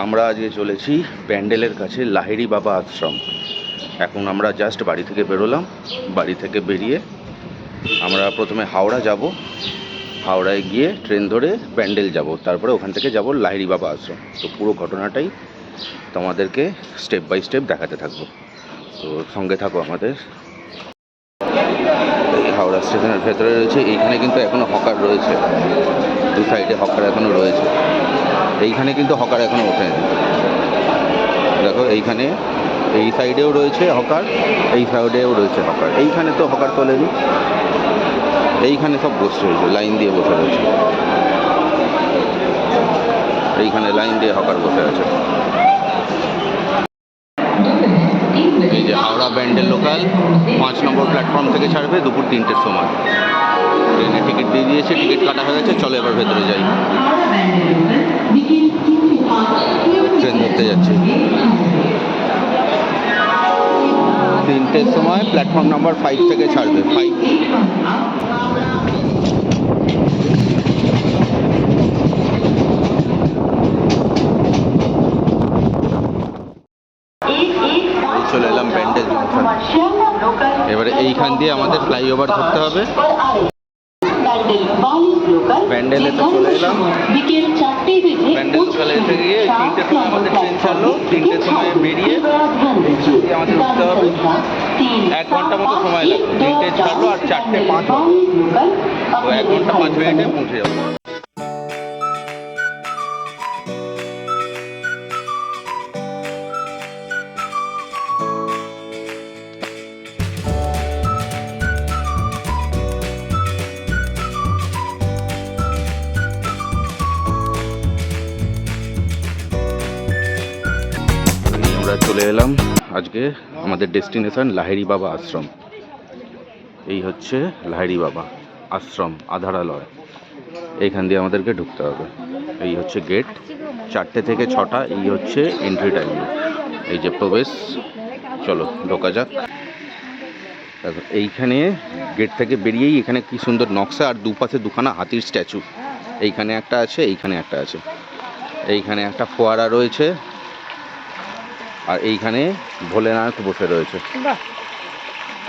আমরা আজকে চলেছি ব্যান্ডেলের কাছে লাহিড়ী বাবা আশ্রম। এখন আমরা জাস্ট বাড়ি থেকে বেরোলাম। বাড়ি থেকে বেরিয়ে আমরা প্রথমে হাওড়া যাব, হাওড়ায় গিয়ে ট্রেন ধরে ব্যান্ডেল যাব, তারপরে ওখান থেকে যাব লাহিড়ী বাবা আশ্রম। তো পুরো ঘটনাটাই তোমাদেরকে স্টেপ বাই স্টেপ দেখাতে থাকবো, তো সঙ্গে থাকো আমাদের। এই হাওড়া স্টেশনের ভেতরে রয়েছে, এইখানে কিন্তু এখনও হকার রয়েছে, দু সাইডে হকার এখনও রয়েছে। এইখানে কিন্তু হকার এখনও ওঠেনি, দেখো এইখানে এই সাইডেও রয়েছে হকার, এই সাইডেও রয়েছে হকার। এইখানে তো হকার তোলেনি, এইখানে সব বসে রয়েছে, লাইন দিয়ে বসে রয়েছে। এইখানে লাইন দিয়ে হকার বসে আছে। এই যে হাওড়া ব্যান্ডেল লোকাল 5 নম্বর প্ল্যাটফর্ম থেকে ছাড়বে দুপুর 3টের সময়। ট্রেনে টিকিট দিয়ে দিয়েছে, টিকিট কাটা হয়ে গেছে। চলো এবার ভেতরে যাই, ট্রেন ধরতে যাচ্ছি। 3টের সময় প্ল্যাটফর্ম নাম্বার 5 থেকে ছাড়বে। 5 চলে এলাম ব্যান্ডেল জংশন। এবারে এইখান দিয়ে আমাদের ফ্লাইওভার ধরতে হবে। ব্যান্ডেলে তো চলে এলাম। ব্যান্ডেল লোকালে এসে গিয়ে 3টের সময় আমাদের ট্রেন ছাড়লো। 3টের সময় বেরিয়ে আমাদের উঠতে হবে। 1 ঘন্টা মতো সময় লাগলো। 3টে ছাড়লো আর 4টে 5 হবে, তো 1 ঘন্টা 5 মিনিটে পৌঁছে যাবো। আমরা চলে এলাম আজকে আমাদের ডেস্টিনেশন লাহিড়ী বাবা আশ্রম। এই হচ্ছে লাহিড়ী বাবা আশ্রম আধারালয়। এইখান দিয়ে আমাদেরকে ঢুকতে হবে। এই হচ্ছে গেট, 4টে থেকে 6টা এই হচ্ছে এন্ট্রি টাইম। এই যে প্রবেশ, চলো ঢোকা যাক। দেখো এইখানে গেট থেকে বেরিয়েই এখানে কি সুন্দর নকশা, আর দুপাশে দুখানা হাতির স্ট্যাচু। এইখানে একটা আছে, এইখানে একটা আছে। এইখানে একটা ফোয়ারা রয়েছে, আর এইখানে ভোলেনাথ বসে রয়েছে।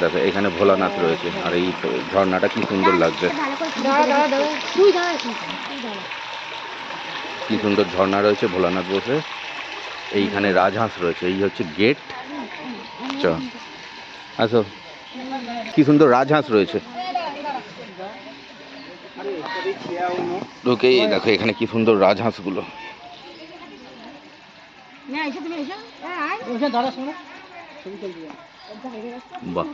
দেখো এখানে ভোলানাথ রয়েছে, আর এই ঝর্ণাটা কি সুন্দর লাগছে, কি সুন্দর ঝর্ণা রয়েছে, ভোলানাথ বসে। এইখানে রাজহাঁস রয়েছে। এই হচ্ছে গেট। আসো, কি সুন্দর রাজহাঁস রয়েছে। ঢুকেই দেখো এখানে কি সুন্দর রাজহাঁসগুলো। বাহ,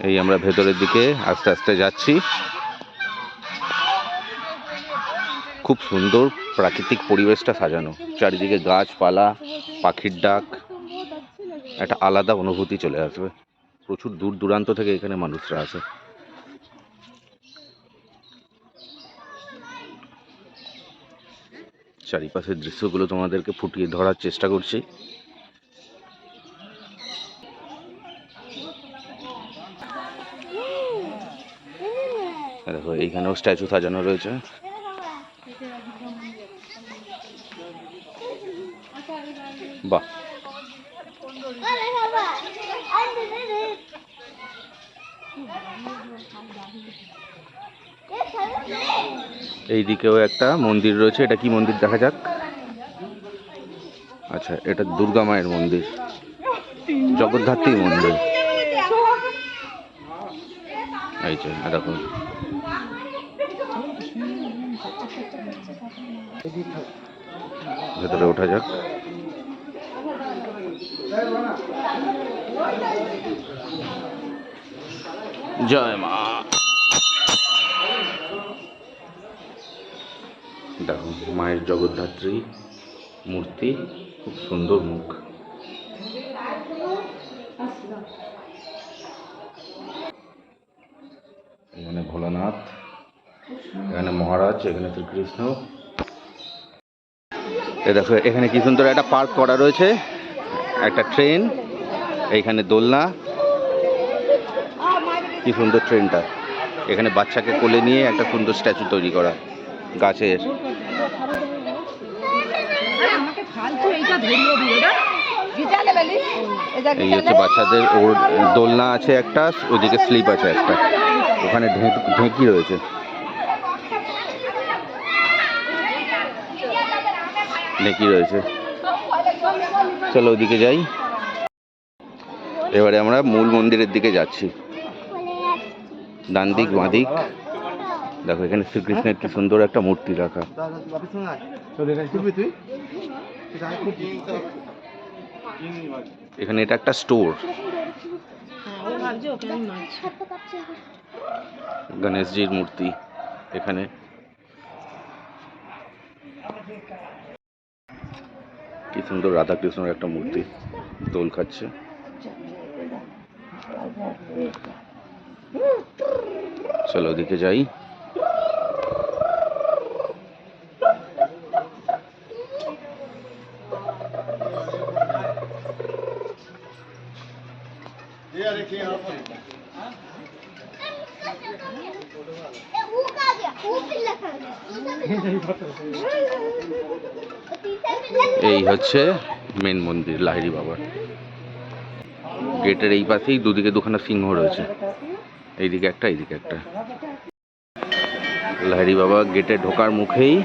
এই আমরা ভেতরের দিকে আস্তে আস্তে যাচ্ছি। খুব সুন্দর প্রাকৃতিক পরিবেশটা সাজানো, চারিদিকে গাছপালা, পাখির ডাক, একটা আলাদা অনুভূতি চলে আসবে। প্রচুর দূর দূরান্ত থেকে এখানে মানুষরা আসে। চারিপাশের দৃশ্যগুলো তোমাদেরকে ফুটিয়ে ধরার চেষ্টা করছি। দেখো এইখানেও স্ট্যাচু সাজানো রয়েছে। বাহ, এইদিকেও একটা মন্দির রয়েছে। এটা কি মন্দির দেখা যাক। আচ্ছা, এটা দুর্গা মায়ের মন্দির, জগদ্ধাত্রী মন্দির। এই যে দেখো, ভেতরে ওঠা যাক। জয় মা। দেখো মায়ের জগদ্ধাত্রী মূর্তি, খুব সুন্দর মুখ। এখানে ভোলানাথ, এখানে মহারাজ, এখানে শ্রীকৃষ্ণ। দেখো এখানে কি সুন্দর একটা পার্ক করা রয়েছে। একটা ট্রেন, এইখানে দোলনা, কি সুন্দর ট্রেনটা। এখানে বাচ্চাকে কোলে নিয়ে একটা সুন্দর স্ট্যাচু তৈরি করা গাছের। এই হচ্ছে বাচ্চাদের ওর দোলনা আছে একটা, ওদিকে স্লিপ আছে একটা, ওখানে ঢেঁকি রয়েছে। ঢেঁকি রয়েছে। চলো ওদিকে যাই। এবারে আমরা মূল মন্দিরের দিকে যাচ্ছি। ডান দিক বাঁ দিক দেখো, এখানে শ্রীকৃষ্ণের কি সুন্দর একটা মূর্তি রাখা। এখানে এটা একটা স্টোর। গণেশজির মূর্তি এখানে। কি সুন্দর রাধাকৃষ্ণের একটা মূর্তি দোল খাচ্ছে। চলো ওদিকে যাই। এই হচ্ছে মেন মন্দির লাহিড়ী বাবার। গেটের এই পাশেই দুদিকে দুখানা সিংহ রয়েছে, এইদিকে একটা এইদিকে একটা। লাহিড়ী বাবা গেটে ঢোকার মুখেই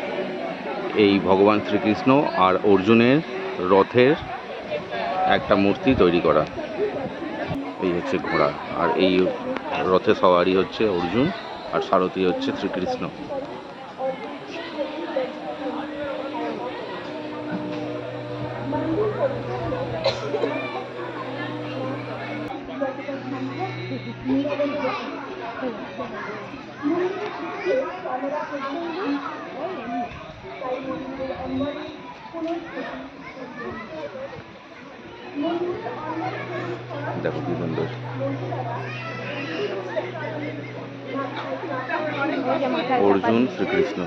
এই ভগবান শ্রীকৃষ্ণ আর অর্জুনের রথের একটা মূর্তি তৈরি করা। এই হচ্ছে ঘোড়া, আর এই রথে সওয়ারি হচ্ছে অর্জুন, আর সারথি হচ্ছে শ্রীকৃষ্ণ। দেখো কি সুন্দর। অর্জুন শ্রীকৃষ্ণ।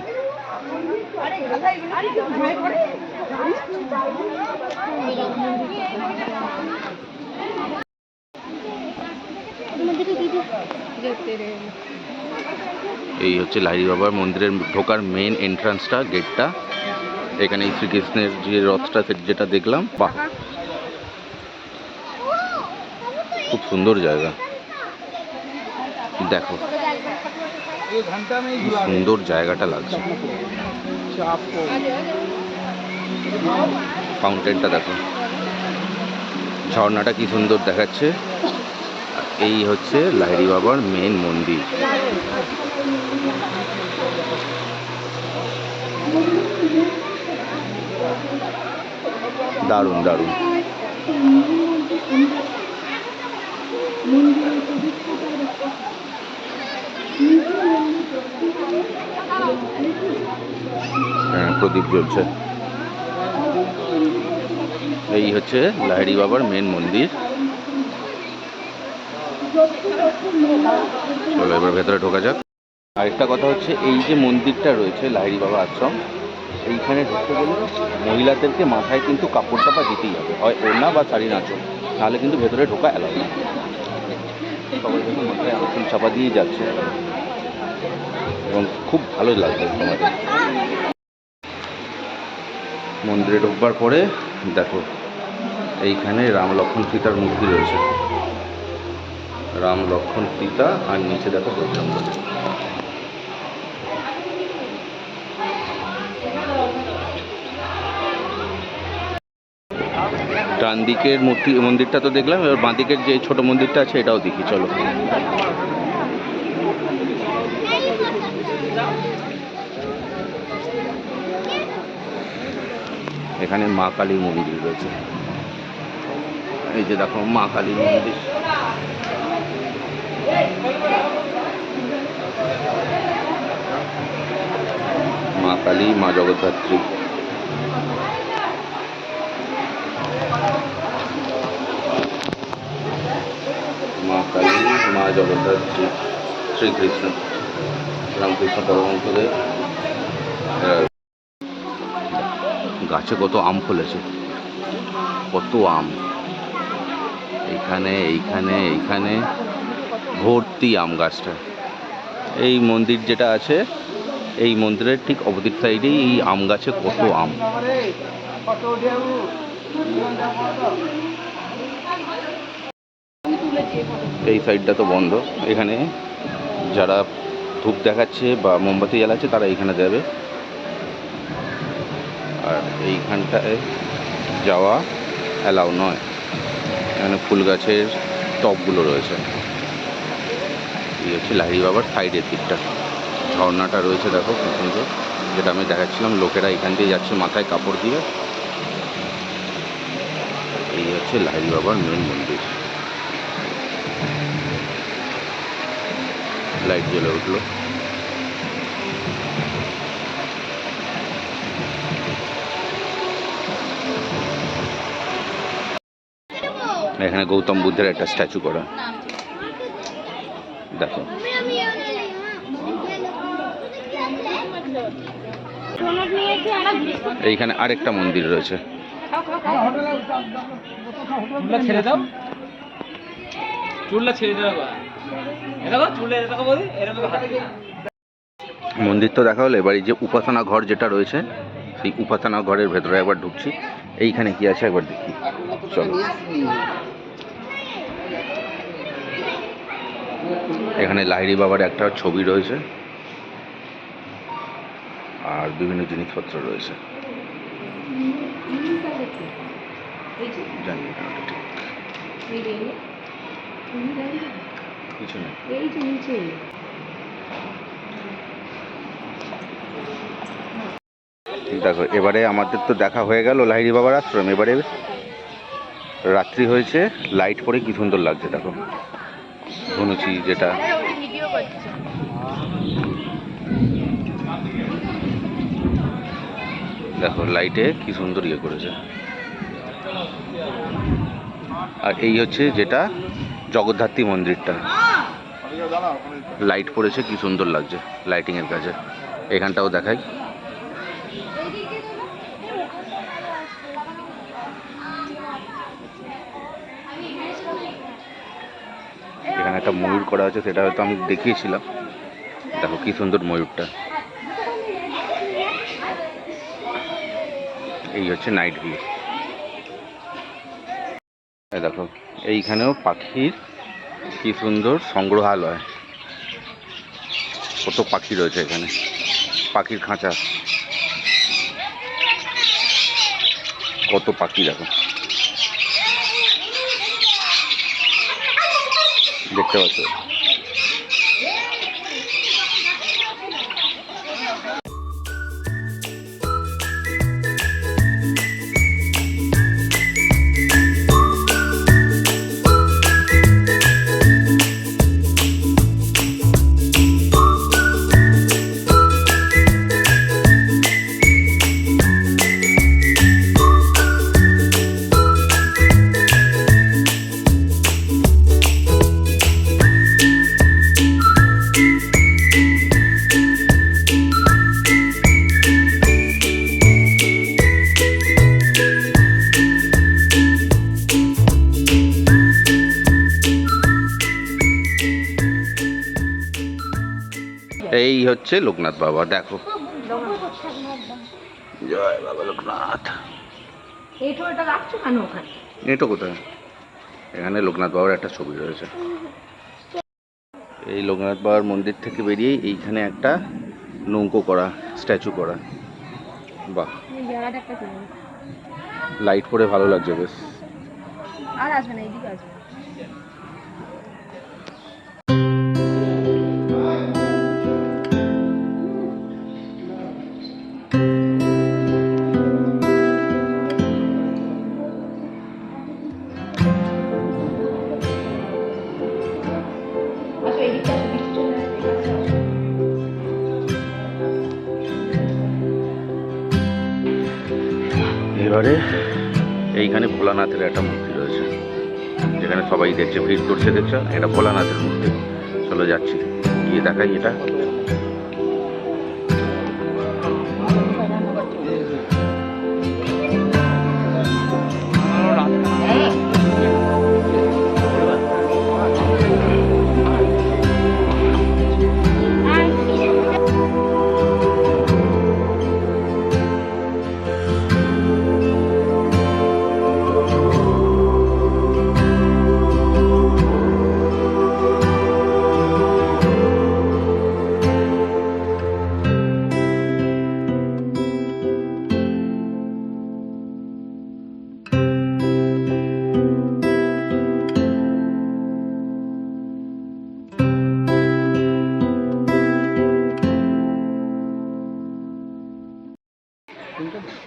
এই হচ্ছে লাহিড়ী বাবার মন্দিরের ঢোকার মেন এন্ট্রান্সটা, গেটটা। এখানে শ্রীকৃষ্ণের যে রথটা যেটা দেখলাম, বাহ খুব সুন্দর জায়গা। দেখো সুন্দর জায়গাটা লাগছে। ফাউন্টেনটা দেখো, ঝর্ণাটা কি সুন্দর দেখাচ্ছে। এই হচ্ছে লাহিড়ী বাবার মেন মন্দির। দারুণ দারুণ। প্রদীপ জ্বলছে। এই হচ্ছে লাহিড়ী বাবার মেন মন্দির। চলো এবার ভেতরে ঢোকা যাক। আরেকটা কথা হচ্ছে, এই যে মন্দিরটা রয়েছে লাহিড়ী বাবা আশ্রম, এইখানে ঢুকতে গেলে মহিলাদেরকে মাথায় কিন্তু কাপড় চাপা দিতেই হবে, হয় ওড়না বা শাড়ি নাচো, নাহলে কিন্তু ভেতরে ঢোকা অ্যালাউ না। সবাই কিন্তু মাথায় আঁচল চাপা দিয়ে যাচ্ছে এবং খুব ভালো লাগছে তোমাদের। মন্দিরে ঢোকবার পরে দেখো এইখানে রাম লক্ষ্মণ সীতার মূর্তি রয়েছে। রাম লক্ষ্মণ সীতা, আর নিচে দেখো বজরঙ্গ। ডান দিকের মন্দিরটা তো দেখলাম, এবার বাঁ দিকের যে ছোট মন্দিরটা আছে এটাও দেখি চলো। এখানে মা কালীর মন্দির রয়েছে। এই যে দেখো মা কালীর মন্দির। মা কালী, মা জগদ্ধাত্রী। মা কালী, মা জগদ্ধাত্রী, শ্রীকৃষ্ণ, রামকৃষ্ণ পরমহংসদেব। গাছে কত আম ফলেছে, কত আম। এইখানে এইখানে এইখানে ভর্তি আম গাছটা। এই মন্দির যেটা আছে, এই মন্দিরের ঠিক অপোজিট সাইডেই এই আম গাছে কত আম। এই সাইডটা তো বন্ধ, এখানে যারা ধূপ দেখাচ্ছে বা মোমবাতি জ্বালাচ্ছে তারা এইখানে যাবে, আর এইখানটায় যাওয়া অ্যালাউ নয়। এখানে ফুল গাছের টবগুলো রয়েছে। এই হচ্ছে লাহিড়ী বাবার সাইডের দিকটা, ঝর্ণাটা রয়েছে দেখো খুব সুন্দর, যেটা আমি দেখাচ্ছিলাম। লোকেরা এখান দিয়ে যাচ্ছে মাথায় কাপড় দিয়ে। এই হচ্ছে লাহিড়ী বাবার মেন মন্দির। লাইট জ্বলে উঠলো। এখানে গৌতম বুদ্ধের একটা স্ট্যাচু করা, দেখো। এইখানে আরেকটা মন্দির রয়েছে। মন্দির তো দেখা হলো, এবার এই যে উপাসনা ঘর যেটা রয়েছে, সেই উপাসনা ঘরের ভেতরে একবার ঢুকছি। এইখানে কি আছে একবার দেখি, চলো। এখানে লাহিড়ী বাবার একটা ছবি রয়েছে আর বিভিন্ন জিনিসপত্র রয়েছে। জানি না ঠিক কিছু নেই। দেখো, এবারে আমাদের তো দেখা হয়ে গেল লাহিড়ী বাবার আশ্রম। এবারে রাত্রি হয়েছে, লাইট পরে কি সুন্দর লাগছে দেখো। ধনুচি যেটা, দেখো লাইটে কি সুন্দর ইয়ে করেছে। আর এই হচ্ছে যেটা জগদ্ধাত্রী মন্দিরটা, লাইট পড়েছে কি সুন্দর লাগছে লাইটিং এর কাছে। এখানটাও দেখাই। এখানে একটা ময়ূর করা আছে, সেটা হয়তো আমি দেখিয়েছিলাম। দেখো কি সুন্দর ময়ূরটা। এই হচ্ছে নাইট ভিউ। দেখো এইখানেও পাখির কি সুন্দর সংগ্রহালয়, কত পাখি রয়েছে এখানে, পাখির খাঁচা, কত পাখি দেখো, দেখতে পাচ্ছ। এই হচ্ছে লোকনাথ বাবা, দেখো। জয় বাবা লোকনাথ। এটা কোথায়? এখানে লোকনাথ বাবার একটা ছবি রয়েছে। এই লোকনাথ বাবার মন্দির থেকে বেরিয়ে এইখানে একটা নৌকো করা, স্ট্যাচু করা। বাহ, লাইট পরে ভালো লাগছে বেশ। আর আসবে না, এইদিকে আসবে। এবারে এইখানে ভোলানাথের একটা মূর্তি রয়েছে, যেখানে সবাই দেখছে, ভিড় করছে দেখছো। এটা ভোলানাথের মূর্তি। চলো যাচ্ছি, গিয়ে দেখাই এটা।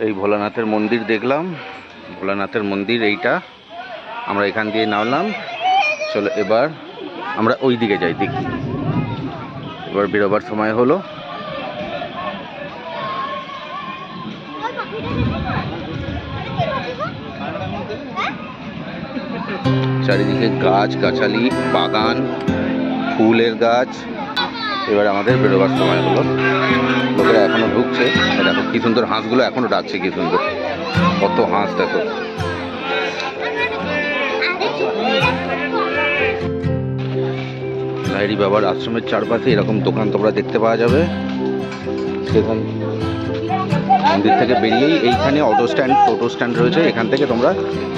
এই ভোলানাথের মন্দির দেখলাম, ভোলানাথের মন্দির এইটা। আমরা এখান দিয়ে নামলাম। চলো এবার আমরা ওই দিকে যাই, দেখি। এবার বেরোবার সময় হলো। চারিদিকে গাছ গাছালি, বাগান, ফুলের গাছ। এবার আমাদের বেরোবার সময় হলো। লোকেরা এখনো ঢুকছে। দেখো কি সুন্দর হাঁসগুলো এখনো ডাকছে, কি সুন্দর, কত হাঁস দেখো। লাহিড়ী বাবার আশ্রমের চারপাশে এরকম দোকান তোমরা দেখতে পাওয়া যাবে। সেখান মন্দির থেকে বেরিয়েই এইখানে অটো স্ট্যান্ড, টোটো স্ট্যান্ড রয়েছে। এখান থেকে তোমরা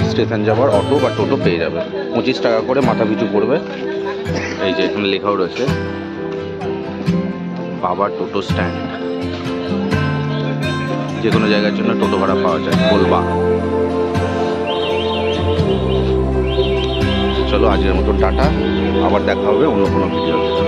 স্টেশন যাওয়ার অটো বা টোটো পেয়ে যাবে। 25 টাকা করে মাথা পিছু পড়বে। এই যে এখানে লেখাও রয়েছে বাবা টোটো স্ট্যান্ড। যে কোনো জায়গার জন্য টোটো ভাড়া পাওয়া যায়, বলবা। চলো আজকের মতো টাটা, আবার দেখা হবে অন্য কোনো ভিডিওতে।